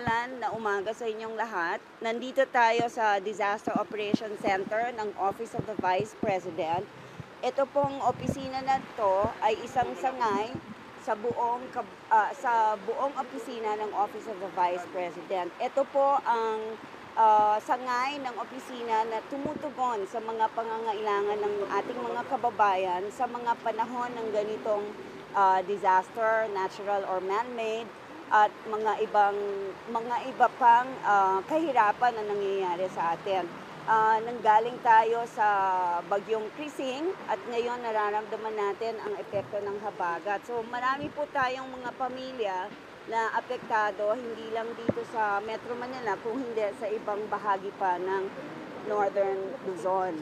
maulan na umaga sa inyong lahat. Nandito tayo sa Disaster Operations Center ng Office of the Vice President. Ito pong opisina na to ay isang sangay sa buong opisina ng Office of the Vice President. Ito po ang sangay ng opisina na tumutugon sa mga pangangailangan ng ating mga kababayan sa mga panahon ng ganitong disaster, natural or man-made, at mga iba pang kahirapan na nangyayari sa atin. Nanggaling tayo sa bagyong Krising at ngayon nararamdaman natin ang epekto ng habagat. So marami po tayong mga pamilya na apektado, hindi lang dito sa Metro Manila, kung hindi sa ibang bahagi pa ng Northern Luzon.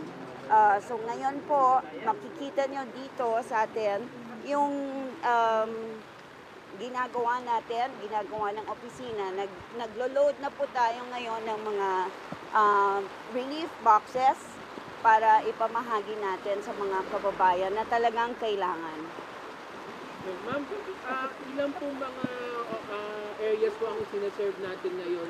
So ngayon po, makikita nyo dito sa atin yung ginagawa ng opisina. Naglo-load na po tayo ngayon ng mga relief boxes para ipamahagi natin sa mga kababayan na talagang kailangan. Ma'am, ilan po mga areas po ang sinaserve natin ngayon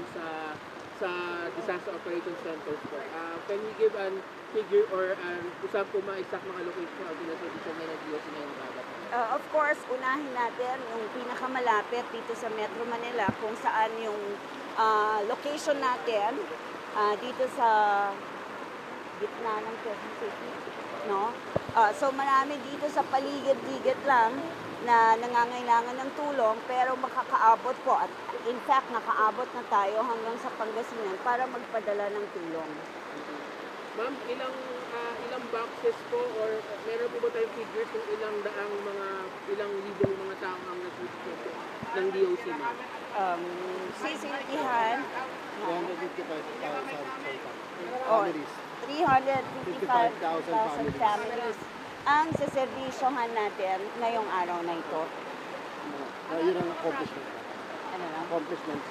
sa Disaster Operations Centers po? Can you give an figure or usap po mga exact mga location ang sinaserve ngayon ng DOC ngayong bagat? Of course, unahin natin yung pinakamalapit dito sa Metro Manila kung saan yung location natin dito sa gitna ng Quezon City, no? So marami dito sa paligid-ligid lang na nangangailangan ng tulong pero makakaabot po at in fact nakaabot na tayo hanggang sa Pangasinan para magpadala ng tulong. Ma'am, ilang boxes po or meron po ba tayong figures kung ilang libong mga tao ang nasusunod ng DOC, ma'am? Sisintihan 355,000 families ang seservisyohan natin ngayong araw na ito. Yun ang accomplishment. Ano lang? Accomplishments.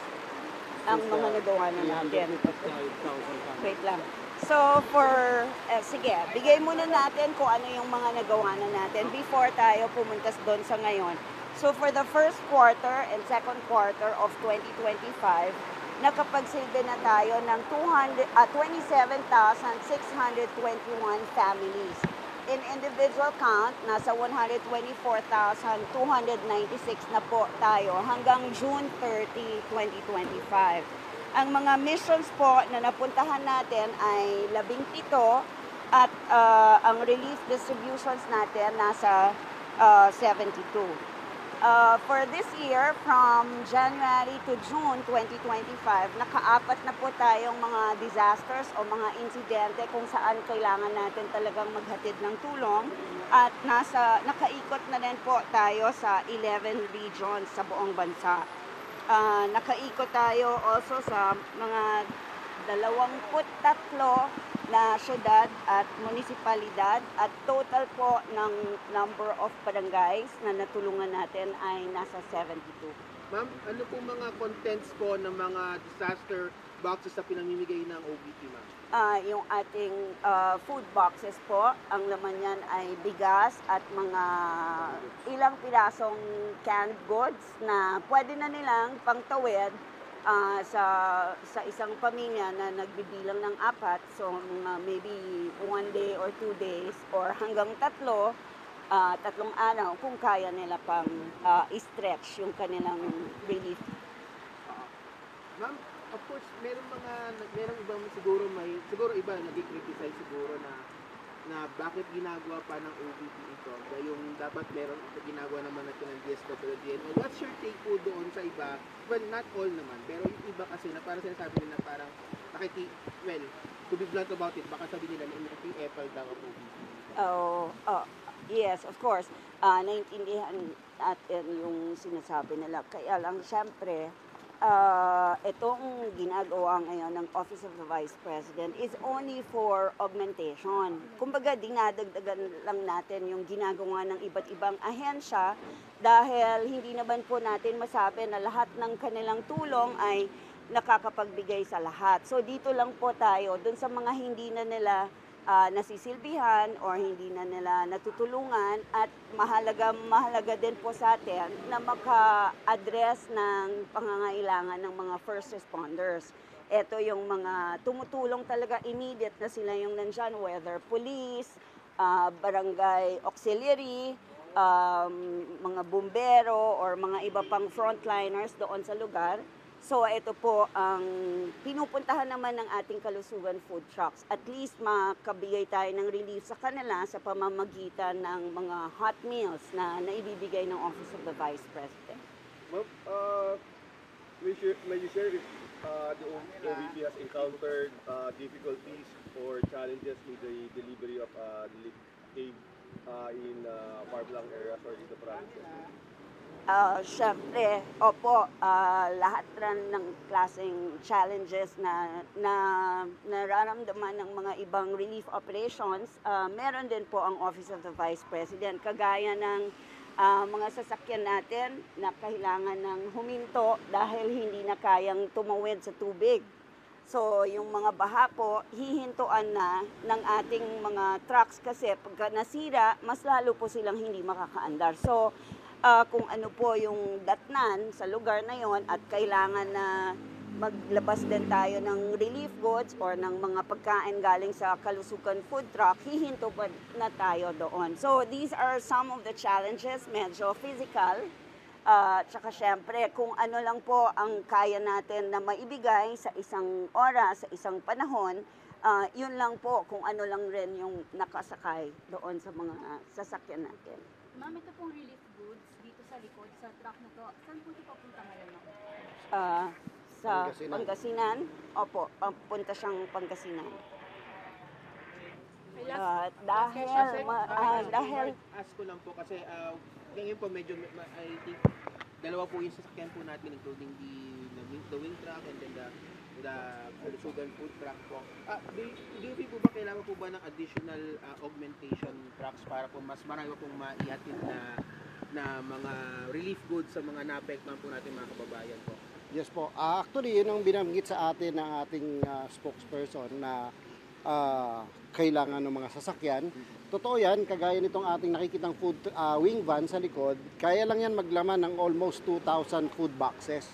Ang mga nagawa na natin. 355,000. Wait lang. So, sige, bigay muna natin kung ano yung mga nagawa na natin before tayo pumuntas doon sa ngayon. So, for the first quarter and second quarter of 2025, nakapagsilbi na tayo ng 27,621 families. In individual count, nasa 124,296 na po tayo hanggang June 30, 2025. Ang mga missions po na napuntahan natin ay 17 at ang relief distributions natin nasa 72. For this year, from January to June 2025, nakaapat na po tayong mga disasters o mga insidente kung saan kailangan natin talagang maghatid ng tulong at nakaikot na rin po tayo sa 11 regions sa buong bansa. Nakaikot tayo also sa mga 23 na syudad at munisipalidad at total po ng number of barangays na natulungan natin ay nasa 72. Ma'am, ano po mga contents po ng mga disaster boxes na pinamimigay ng OVP, ma'am? Yung ating food boxes po, ang laman yan ay bigas at mga ilang pirasong canned goods na pwede na nilang pangtawid sa isang pamilya na nagbibilang ng 4, so maybe 1 day or 2 days or hanggang 3 araw kung kaya nila pang i-stretch yung kanilang relief. Ma'am, of course, merong ibang siguro iba nag-criticize siguro na bakit ginagawa pa ng OVP ito, yung dapat meron ginagawa naman natin ng DSWD. And what's your take po doon sa iba? Well, not all naman, pero yung iba kasi na parang sinasabi nila parang to be blunt about it, baka sabi nila na Apple daw ang OVP. Yes, of course. Naiintindihan natin yung sinasabi nila. Kaya lang, syempre, itong ginagawa ngayon ng Office of the Vice President is only for augmentation. Kumbaga, dinadagdagan lang natin yung ginagawa ng iba't ibang ahensya dahil hindi naman po natin masabi na lahat ng kanilang tulong ay nakakapagbigay sa lahat. So dito lang po tayo, dun sa mga hindi na nila nasisilbihan or hindi na nila natutulungan, at mahalaga din po sa atin na maka-address ng pangangailangan ng mga first responders. Ito yung mga tumutulong talaga, immediate na sila yung nandyan, whether police, barangay auxiliary, mga bumbero or mga iba pang frontliners doon sa lugar. So ito po ang pinupuntahan naman ng ating Kalusugan Food Trucks. At least makabigay tayo ng relief sa kanila sa pamamagitan ng mga hot meals na naibibigay ng Office of the Vice President. Ma'am, may you share if the OVP has encountered difficulties or challenges with the delivery of aid in far-flung areas or in the provinces? Siyempre, opo, lahat rin ng klaseng challenges na nararamdaman ng mga ibang relief operations, meron din po ang Office of the Vice President. Kagaya ng mga sasakyan natin na kailangan ng huminto dahil hindi na kayang tumawid sa tubig. So, yung mga baha po, hihintuan na ng ating mga trucks kasi pagka nasira, mas lalo po silang hindi makakaandar. So, kung ano po yung datnan sa lugar na yon at kailangan na maglabas din tayo ng relief goods or ng mga pagkain galing sa Kalusugan Food Truck, hihinto pa na tayo doon. So these are some of the challenges, medyo physical. Tsaka syempre, kung ano lang po ang kaya natin na maibigay sa isang oras, sa isang panahon, yun lang po, kung ano lang rin yung nakasakay doon sa mga sasakyan natin. Ma'am, ito pong relief goods dito sa likod, sa truck na to, saan po ito papunta ngayon, ma'am? Sa Pangasinan. Pangasinan, opo, papunta siyang Pangasinan. Dahil ask ko lang po kasi ngayon po medyo I think dalawa po yung sasakyan po natin, including the wing truck and then the Kalusugan Food Truck po. Do you think po ba kailangan po ba ng additional augmentation trucks para po mas marami pong maihatid na mga relief goods sa mga naapektuhan po natin mga kababayan po? Yes po. Actually, yun ang binanggit sa atin ng ating spokesperson na kailangan ng mga sasakyan. Totoo yan, kagaya nitong ating nakikitang food wing van sa likod, kaya lang yan maglaman ng almost 2,000 food boxes.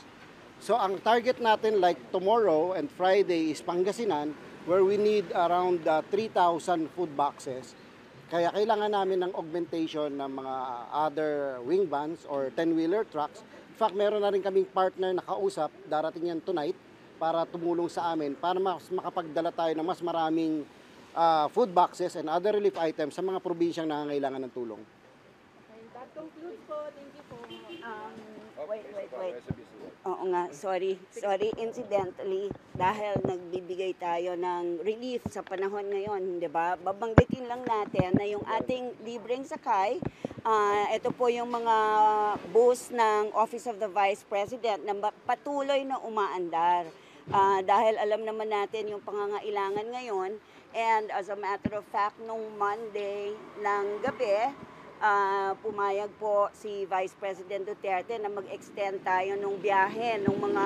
So ang target natin like tomorrow and Friday is Pangasinan, where we need around 3,000 food boxes. Kaya kailangan namin ng augmentation ng mga other wing vans or 10-wheeler trucks. In fact, meron na rin kaming partner na kausap, darating yan tonight, para tumulong sa amin, para mas makapagdala tayo ng mas maraming food boxes and other relief items sa mga probinsyang nangangailangan ng tulong. That concludes po. Thank you po. Wait. Oo nga, sorry, incidentally, dahil nagbibigay tayo ng relief sa panahon ngayon, di ba? Babanggitin lang natin na yung ating libreng sakay, ito po yung mga bus ng Office of the Vice President na patuloy na umaandar. Dahil alam naman natin yung pangangailangan ngayon, and as a matter of fact, nung Monday ng gabi, pumayag po si Vice President Duterte na mag-extend tayo nung biyahe ng mga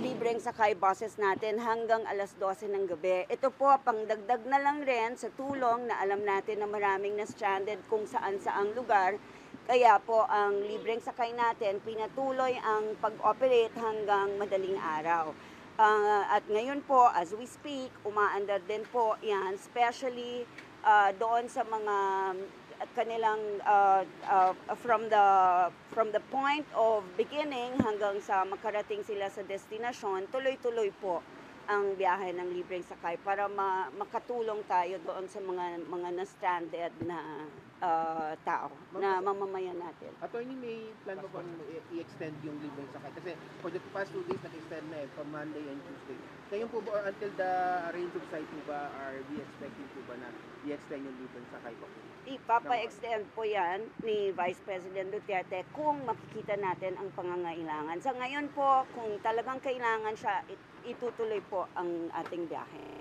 libreng sakay buses natin hanggang alas 12 ng gabi. Ito po, pangdagdag na lang rin sa tulong na alam natin na maraming na-stranded kung saan-saang lugar. Kaya po, ang libreng sakay natin, pinatuloy ang pag-operate hanggang madaling araw. At ngayon po, as we speak, umaandar din po yan, especially doon sa mga kanilang from the point of beginning hanggang sa makarating sila sa destinasyon, tuloy-tuloy po ang biyahe ng libreng sakay para makatulong tayo doon sa mga na-stranded na tao, na mamamayan natin. Attorney, may plan ba bang i-extend yung libreng sakay? Kasi for the past 2 days, nag-extend na from Monday and Tuesday. Ngayon po ba, or until the range of sight po ba, are we expecting po ba na i-extend yung libreng sakay po? Ipapa-extend po yan ni Vice President Duterte kung makikita natin ang pangangailangan. Sa ngayon po, kung talagang kailangan siya, itutuloy po ang ating biyahe.